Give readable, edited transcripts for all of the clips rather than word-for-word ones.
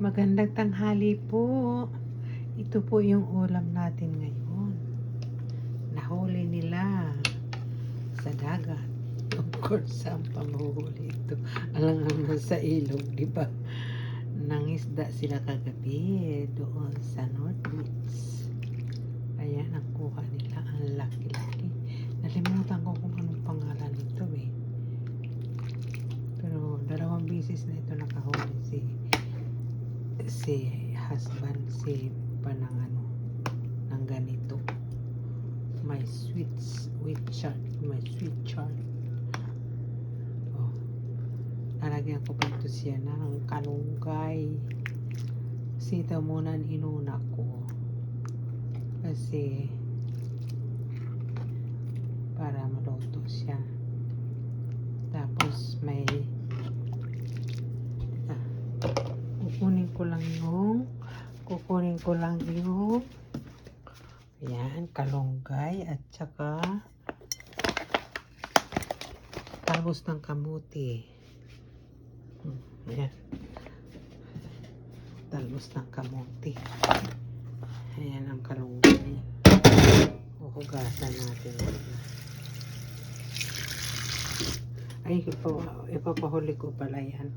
Magandang tanghali po. Ito po yung ulam natin ngayon. Nahuli nila sa dagat. Of course, saan pa mahuhuli ito? Alam naman sa ilog, di ba? Nangisda sila kagabi doon sa North Beach. Ayan, ang kuha nila. Ang laki-laki. Nalimutan ko kung anong pangalan nito eh. Pero 2 beses na ito nakahuli si husband, si panang ng ganito. My sweet chart. Oh, lalagyan ko pa ito siya ng kalunggay. Sitaw muna ang inuna ko. Kasi para maluto siya. Tapos may kukunin ko lang yung ayan, kalunggay at saka talbos ng kamuti. Ayan, talbos ng kamuti. Ayan ang kalunggay. Huhugasan natin. Ay, ipapahuli ko pala yan.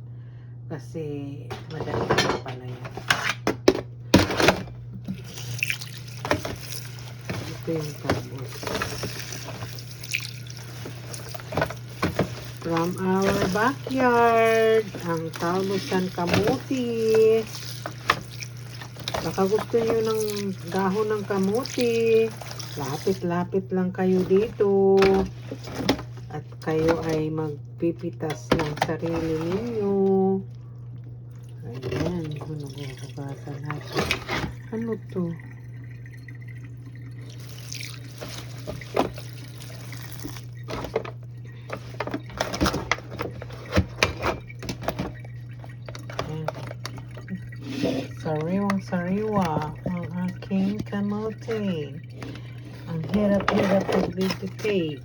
Kasi madami na pala yan. Ito yung talbos. From our backyard. Ang talbos ng kamuti. Baka gusto nyo ng dahon ng kamuti. Lapit-lapit lang kayo dito. At kayo ay magpipitas ng sarili ninyo. Ayan, hugasan natin. Ano to? Sariwang-sariwa ang aking kamote. Ang hirap-hirap mag-vegetate.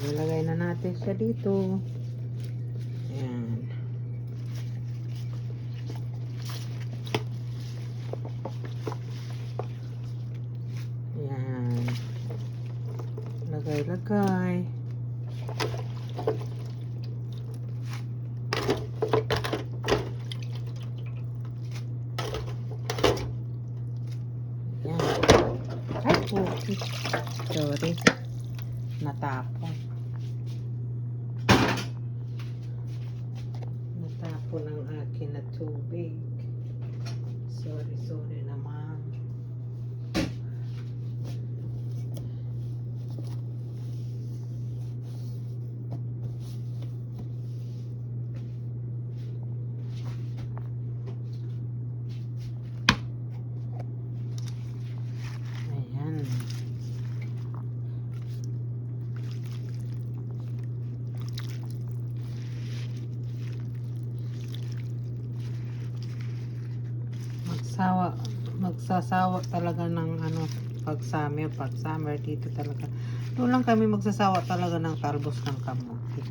Ilalagay na natin siya dito. Ayan. Ayan. Lagay-lagay. Ayan. Ay, okay. Sorry. Natapon ang akin na tubig. Sorry naman. Ayan. Magsasawa talaga ng pag summer dito talaga. Doon lang kami magsasawa talaga ng talbos ng kamote.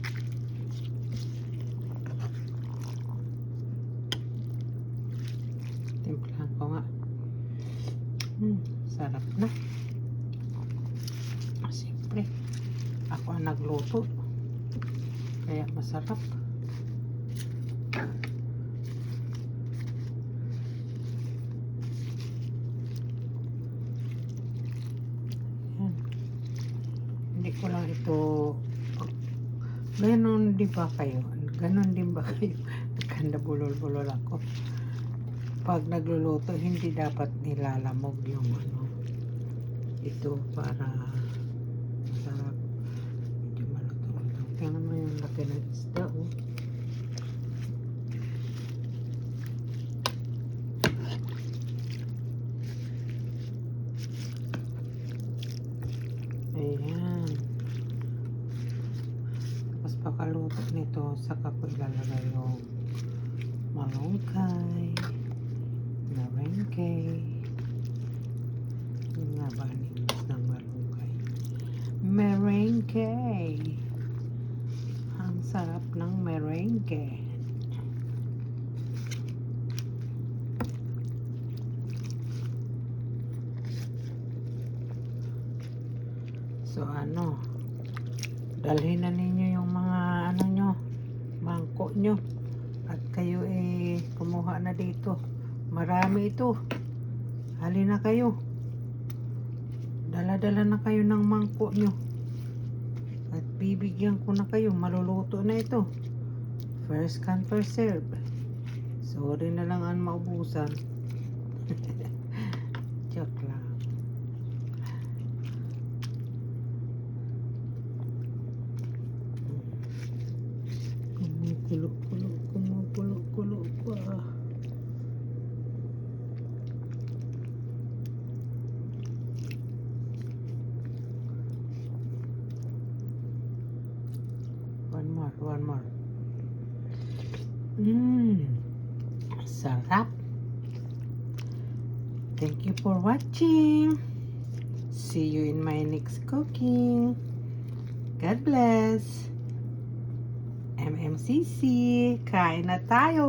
Timplahan ko nga. Sarap na. Siyempre, ako ang nagluto. Kaya masarap. Hindi ko lang ito ganon din ba kayo? Nagkanda bulol-bulol ako. Pag nagluluto, hindi dapat nilalamog yung ito para masarap. Medyo malutong lang. Tingnan mo yung laki ng isda, oh. Ayan. Tapos pagkaluto nito, saka ko ilalagay yung malunggay, merengue. Yun nga ba ang English ng malunggay? Merengue. Ang sarap ng merengue. So ano, dalhin na ninyo yung mga ano nyo, mangkok nyo. At kayo kumuha na dito. Marami ito. Halina kayo. Dala-dala na kayo ng mangkok nyo. At bibigyan ko na kayo. Maluluto na ito. First come, first serve. Sorry na lang ang maubusan. Joke lang. Kumukulo pa. One more. Sarap. Thank you for watching. See you in my next cooking. God bless. MMCC, kain na tayo.